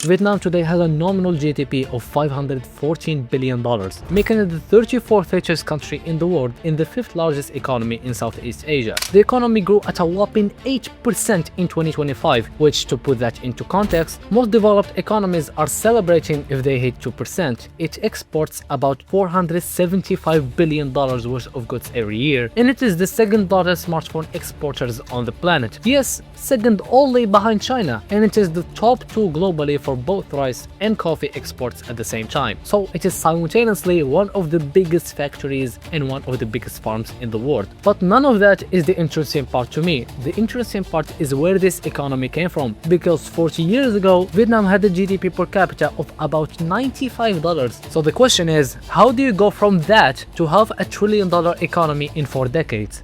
Vietnam today has a nominal GDP of $514 billion, making it the 34th richest country in the world and the 5th largest economy in Southeast Asia. The economy grew at a whopping 8% in 2025, which, to put that into context, most developed economies are celebrating if they hit 2%. It exports about $475 billion worth of goods every year, and it is the second largest smartphone exporters on the planet. Yes, second only behind China, and it is the top 2 globally for both rice and coffee exports at the same time. So it is simultaneously one of the biggest factories and one of the biggest farms in the world. But none of that is the interesting part to me. The interesting part is where this economy came from, because 40 years ago, Vietnam had a GDP per capita of about $95. So the question is, how do you go from that to have a $1 trillion economy in 4 decades?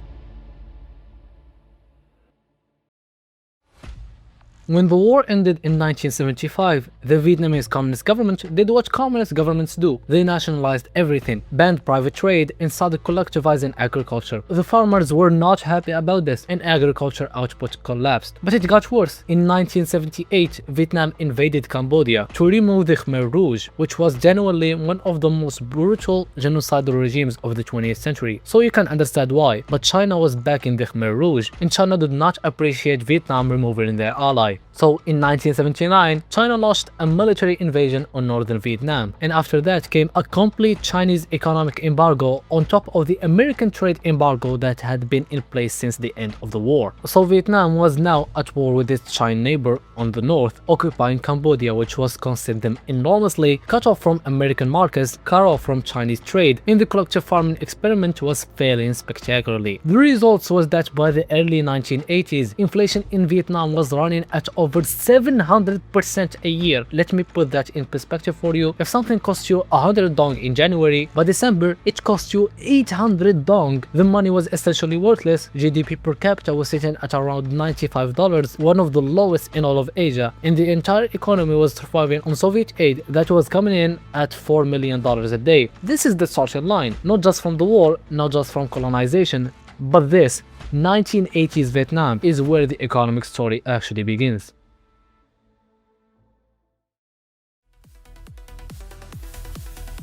When the war ended in 1975, the Vietnamese Communist government did what communist governments do. They nationalized everything, banned private trade, and started collectivizing agriculture. The farmers were not happy about this, and agriculture output collapsed. But it got worse. In 1978, Vietnam invaded Cambodia to remove the Khmer Rouge, which was genuinely one of the most brutal genocidal regimes of the 20th century. So you can understand why. But China was backing the Khmer Rouge, and China did not appreciate Vietnam removing their ally. So in 1979, China launched a military invasion on northern Vietnam, and after that came a complete Chinese economic embargo on top of the American trade embargo that had been in place since the end of the war. So Vietnam was now at war with its Chinese neighbor on the north, occupying Cambodia, which was costing them enormously, cut off from American markets, cut off from Chinese trade, and the collective farming experiment was failing spectacularly. The results was that by the early 1980s, inflation in Vietnam was running at over 700% a year. Let me put that in perspective for you. If something costs you 100 dong in January, by December it costs you 800 dong. The money was essentially worthless. GDP per capita was sitting at around $95, one of the lowest in all of Asia, and the entire economy was surviving on Soviet aid that was coming in at $4 million a day. This is the starting line, not just from the war, not just from colonization, but this 1980s Vietnam is where the economic story actually begins.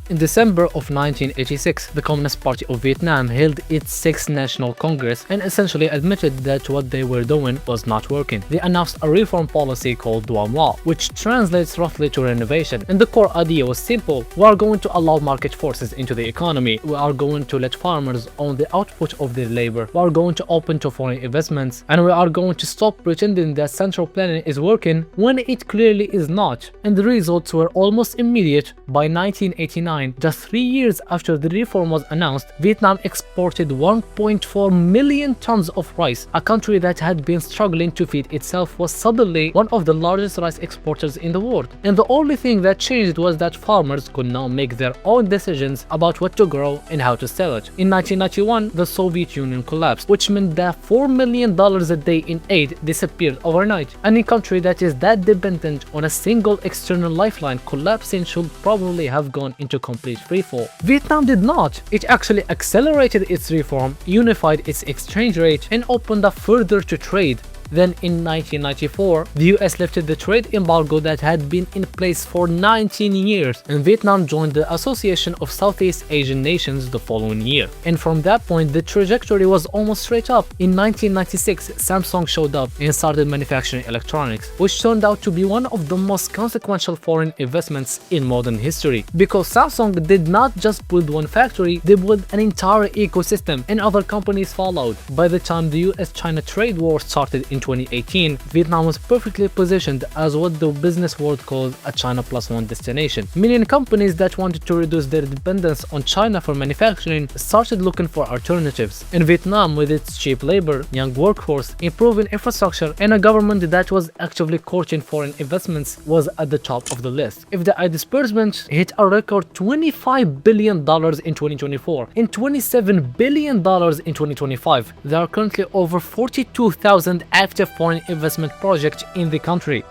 In December of 1986, the Communist Party of Vietnam held its 6th National Congress and essentially admitted that what they were doing was not working. They announced a reform policy called Doi Moi, which translates roughly to renovation, and the core idea was simple. We are going to allow market forces into the economy. We are going to let farmers own the output of their labor. We are going to open to foreign investments, and we are going to stop pretending that central planning is working when it clearly is not. And the results were almost immediate. By 1989, just 3 years after the reform was announced, Vietnam exported 1.4 million tons of rice. A country that had been struggling to feed itself was suddenly one of the largest rice exporters in the world. And the only thing that changed was that farmers could now make their own decisions about what to grow and how to sell it. In 1991, the Soviet Union collapsed, which meant that $4 million a day in aid disappeared overnight. Any country that is that dependent on a single external lifeline collapsing should probably have gone into complete freefall. Vietnam did not. It actually accelerated its reform, unified its exchange rate, and opened up further to trade. Then in 1994, the US lifted the trade embargo that had been in place for 19 years, and Vietnam joined the Association of Southeast Asian Nations the following year. And from that point, the trajectory was almost straight up. In 1996, Samsung showed up and started manufacturing electronics, which turned out to be one of the most consequential foreign investments in modern history. Because Samsung did not just build one factory, they built an entire ecosystem, and other companies followed. By the time the US-China trade war started in 2018, Vietnam was perfectly positioned as what the business world calls a China plus one destination. Meaning companies that wanted to reduce their dependence on China for manufacturing started looking for alternatives. In Vietnam, with its cheap labor, young workforce, improving infrastructure, and a government that was actively courting foreign investments, was at the top of the list. FDI disbursement hit a record $25 billion in 2024 and $27 billion in 2025. There are currently over 42,000 active foreign investment projects in the country.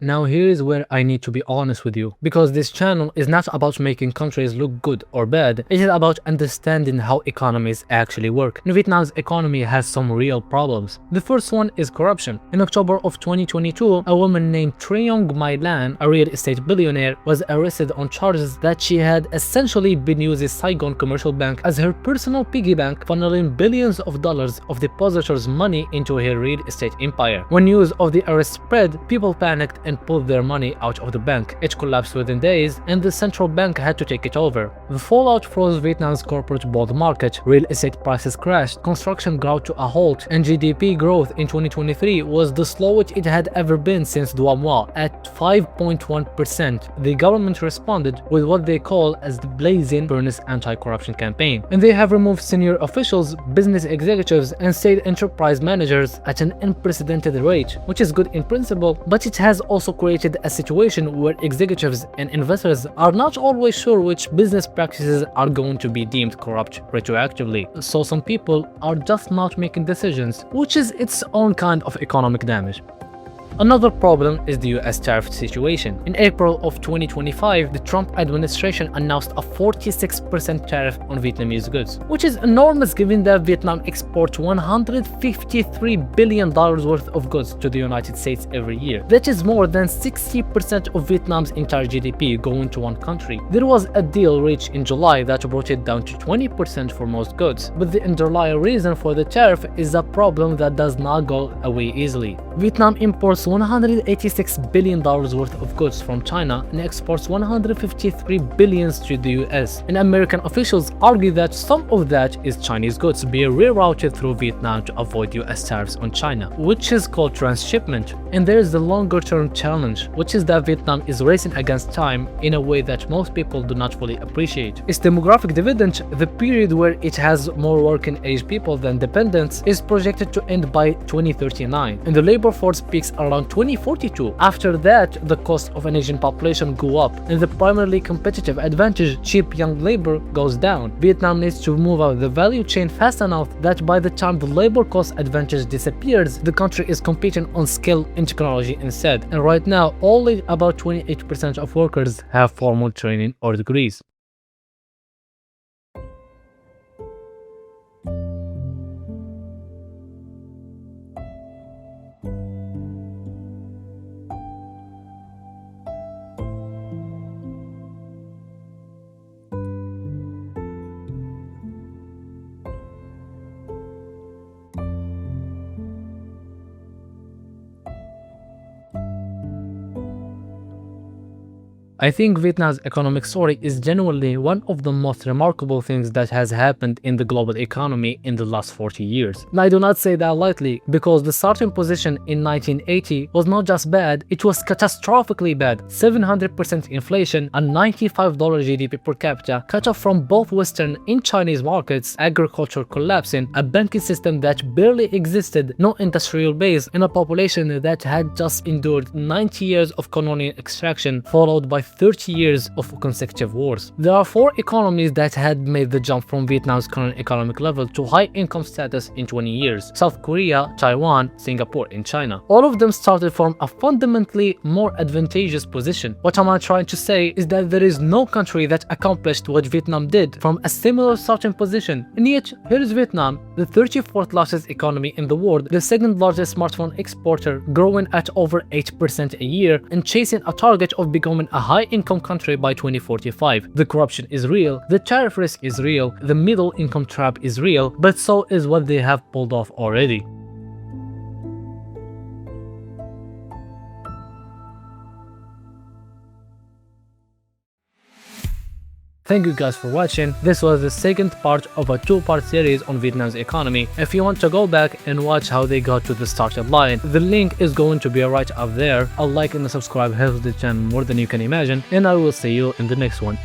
Now here is where I need to be honest with you, because this channel is not about making countries look good or bad, it is about understanding how economies actually work. And Vietnam's economy has some real problems. The first one is corruption. In October of 2022, a woman named Trayong My Lan, a real estate billionaire, was arrested on charges that she had essentially been using Saigon Commercial Bank as her personal piggy bank, funneling billions of dollars of depositors' money into her real estate empire. When news of the arrest spread, people panicked and pulled their money out of the bank. It collapsed within days, and the central bank had to take it over. The fallout froze Vietnam's corporate bond market, real estate prices crashed, construction ground to a halt, and GDP growth in 2023 was the slowest it had ever been since Doi Moi, at 5.1%. The government responded with what they call as the Blazing Furnace anti-corruption campaign, and they have removed senior officials, business executives, and state enterprise managers at an unprecedented rate, which is good in principle, but it has also created a situation where executives and investors are not always sure which business practices are going to be deemed corrupt retroactively. So some people are just not making decisions, which is its own kind of economic damage. Another problem is the US tariff situation. In April of 2025, the Trump administration announced a 46% tariff on Vietnamese goods, which is enormous given that Vietnam exports $153 billion worth of goods to the United States every year. That is more than 60% of Vietnam's entire GDP going to one country. There was a deal reached in July that brought it down to 20% for most goods, but the underlying reason for the tariff is a problem that does not go away easily. Vietnam imports $186 billion worth of goods from China and exports $153 billion to the US, and American officials argue that some of that is Chinese goods being rerouted through Vietnam to avoid US tariffs on China, which is called transshipment. And there is the longer term challenge, which is that Vietnam is racing against time in a way that most people do not fully appreciate. Its demographic dividend, the period where it has more working age people than dependents, is projected to end by 2039, and the labor force peaks around 2042. After that, the cost of an Asian population go up, and the primarily competitive advantage, cheap young labor, goes down. Vietnam needs to move out the value chain fast enough that by the time the labor cost advantage disappears, the country is competing on skill and technology instead. And right now, only about 28% of workers have formal training or degrees. I think Vietnam's economic story is genuinely one of the most remarkable things that has happened in the global economy in the last 40 years. And I do not say that lightly, because the starting position in 1980 was not just bad, it was catastrophically bad. 700% inflation, a $95 GDP per capita, cut off from both Western and Chinese markets, agriculture collapsing, a banking system that barely existed, no industrial base, and a population that had just endured 90 years of colonial extraction, followed by 30 years of consecutive wars. There are 4 economies that had made the jump from Vietnam's current economic level to high income status in 20 years: South Korea, Taiwan, Singapore, and China. All of them started from a fundamentally more advantageous position. What I'm trying to say is that there is no country that accomplished what Vietnam did from a similar starting position. And yet, here is Vietnam, the 34th largest economy in the world, the 2nd largest smartphone exporter, growing at over 8% a year, and chasing a target of becoming a high-income country by 2045. The corruption is real, the tariff risk is real, the middle-income trap is real, but so is what they have pulled off already. Thank you guys for watching. This was the second part of a 2-part series on Vietnam's economy. If you want to go back and watch how they got to the starting line, the link is going to be right up there. A like and a subscribe helps the channel more than you can imagine, and I will see you in the next one.